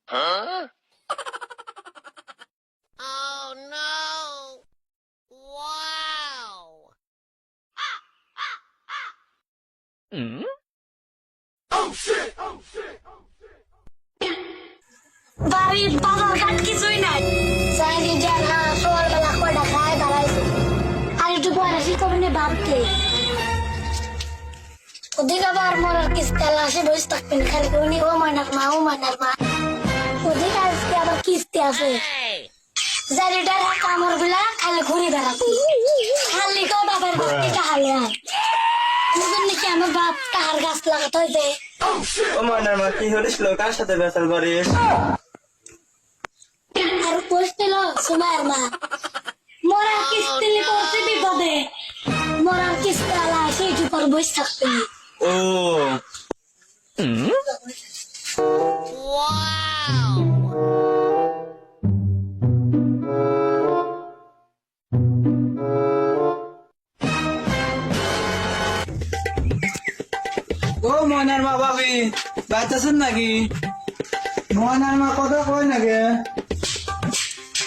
Huh? Oh no! Wow! বাড়ির বাজার ঘাট কিছুই নাই। চাইনি জানা সকালবেলা কয়টা খায় দাঁড়াইছে আর একটু পরে শিক্ষকনে ভাবতে ওদিকে আবার মরার কিস্তি আসে বসে থাকবেন খালি উনি ও ময়নার মা ওদিকে আজকে আবার কিস্তি আছে জারিটার কামড় গুলা খালি ঘুরে বেড়াতে খালি কেউ বাপের বাপকে টাহালে আর নাকি আমার বাপ টাহার গাছ লাগাতে হয়েছে। ও ময়নার মা কি হয়েছিল কার সাথে বেচাল করিস আর বসছিল সুমায়ের মা মরার কিস্তি নিয়ে পড়ছে বিপদে মরার কিস্তি আলা সেই উপর বসে থাকতে ও Wow! ও ময়নার মা ভাবি বাচ্চাছেন নাকি ময়নার মা কথা কয় নাকি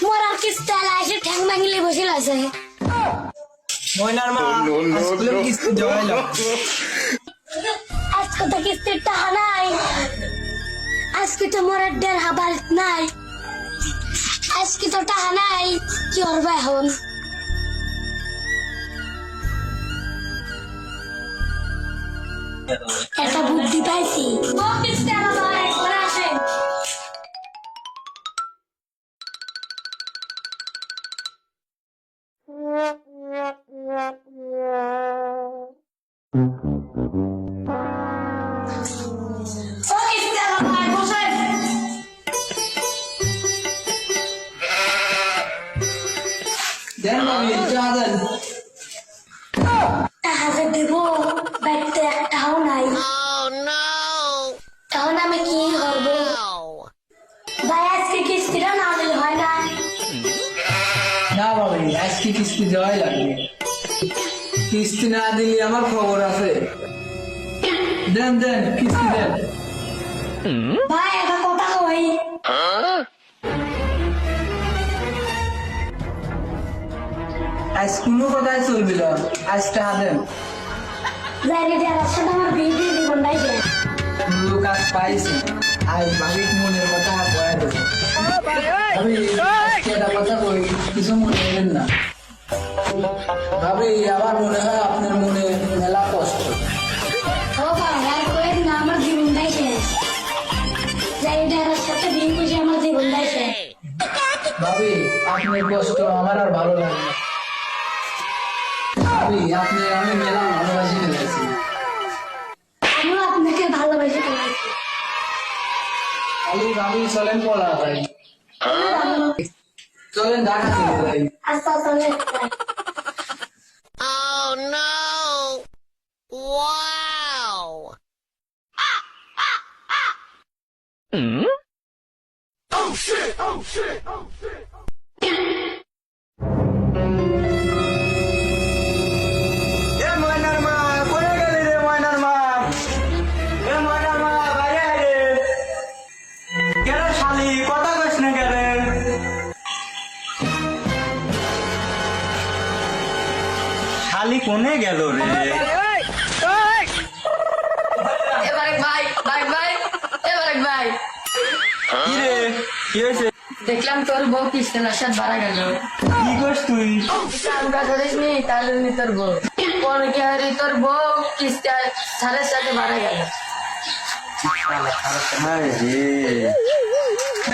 মরার কিস্তি আলা এসে ঠ্যাং ভাঙিলে বসে আছে ময়নার মা আজকে কিস্তি জমাইল আজকে তো কিস্তির টাকা নাই আজকে তো মরার দেড় হাবার নাই আজকে তো টাকা নাই কি করবে এখন একটা বুদ্ধি পাইছি ও কিস্তি আলা ভাই ঘরে আসেন ও কিস্তি আলা ভাই বসেন দেন ভাবি চা দেন টাকা যে দেব ব্যাগতে একটাও নাই Oh no! তখন আমি কি করবো Wow! ভাই আজকে কিস্তিটা না দিলে হয় না না ভাবি আজকে কিস্তি দেওয়াই লাগবে কিস্তি না দিলে আমার খবর আছে দেন দেন কিস্তি দেন ভাই একটা কথা কই Huh? আজ কোনো কথাই চলবি না আজ টাকা দেন জানি যার সাথে আমার বিয়ে দিয়ে জীবন ডাইছে লোক আজ পাইছি আজ ভাবিক মনের কথা বয়া দেবো আমি একটা কথা কই কিছু মনে নেবেন না ভাবি আবার মনে হয় আপনার মনে মেলা কষ্ট ও ভাই আর কই না আমার জীবন ডাইছে জানি যার সাথে বিয়ে করে আমার জীবন ডাইছে ভাবি আপনার কষ্ট আমার আর ভালো লাগে না ভাবি আপনি আমি মেলা ভালোবাসি ফেলেছি আমিও আপনাকে ভালোবাসি তোমাকে খালি ভাবি চলেন পড়া ভাই চলেন ঢাকা চলে যাই আস্তে আস্তে Oh no! Wow! এ ময়নার মা কোনে গেলি রে ময়নার মা এ ময়নার মা বাইরে আয় রে কেন শালি কথা কইস না কেন শালি কোনে গেল রে এবারে ভাই ভাই ভাই এবারে ভাই কি রে কি হয়েছে দেখলাম তোর বউ কিস্তি নসাদ বাড়া গেল কি করছ তুই আমরা করিস নি তাহলে নি তোর বউ কোন কি হারি তোর বউ কিস্তি সাড়ে সাথে বাড়া গেল হ্যাঁ রে